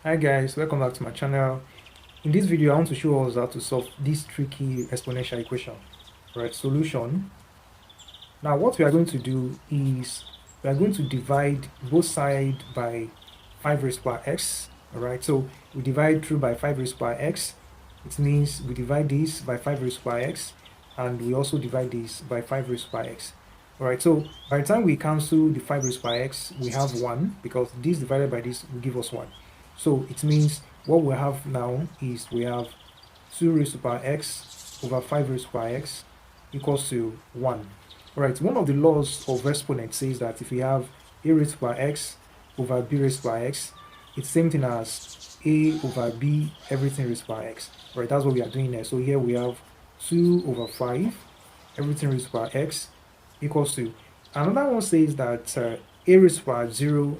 Hi guys, welcome back to my channel. In this video I want to show us how to solve this tricky exponential equation. Right, solution. Now what we are going to do is we are going to divide both sides by 5 raised power x. Alright, so we divide through by 5 raised power x. It means we divide this by 5 raised power x, and we also divide this by 5 raised power x. Alright, so by the time we cancel the 5 raised power x, we have 1, because this divided by this will give us 1. So it means what we have now is we have 2 raised to power x over 5 raised to power x equals to 1. Alright, one of the laws of exponent says that if we have a raised to power x over b raised to power x, it's the same thing as a over b everything raised to power x. Right, that's what we are doing here. So here we have 2 over 5 everything raised to power x equals to. Another one says that a raised to power 0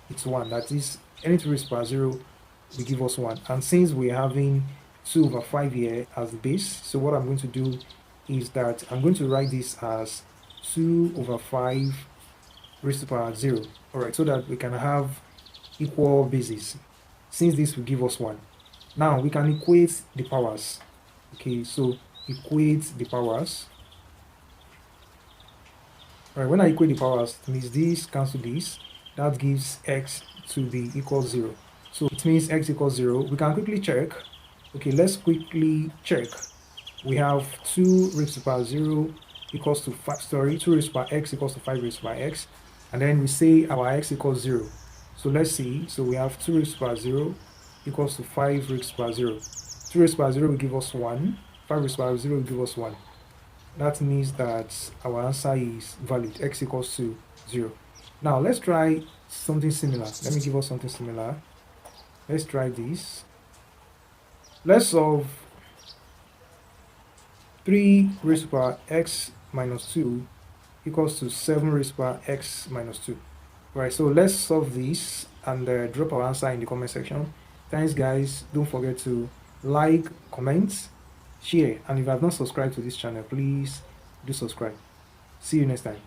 it's 1. That is, anything raised to power 0 will give us 1. And since we're having 2 over 5 here as the base, so what I'm going to do is that I'm going to write this as 2 over 5 raised to power 0. Alright, so that we can have equal bases, since this will give us 1. Now we can equate the powers. Okay, so equate the powers. Alright, when I equate the powers, it means this cancel this. That gives x to be equal 0. So it means x equals 0. We can quickly check. Okay, let's quickly check. We have 2 raised to power 0 equals to 2 raised to power x equals to 5 raised to power x. And then we say our x equals 0. So let's see. So we have 2 raised to power 0 equals to 5 raised to power 0. 2 raised to power 0 will give us 1. 5 raised to power 0 will give us 1. That means that our answer is valid. X equals to 0. Now let's try something similar. Let me give us something similar. Let's try this. Let's solve 3 raised to power x minus 2 equals to 7 raised to power x minus 2. Right, so let's solve this and drop our answer in the comment section. Thanks guys. Don't forget to like, comment, share, and if you have not subscribed to this channel, please do subscribe. See you next time.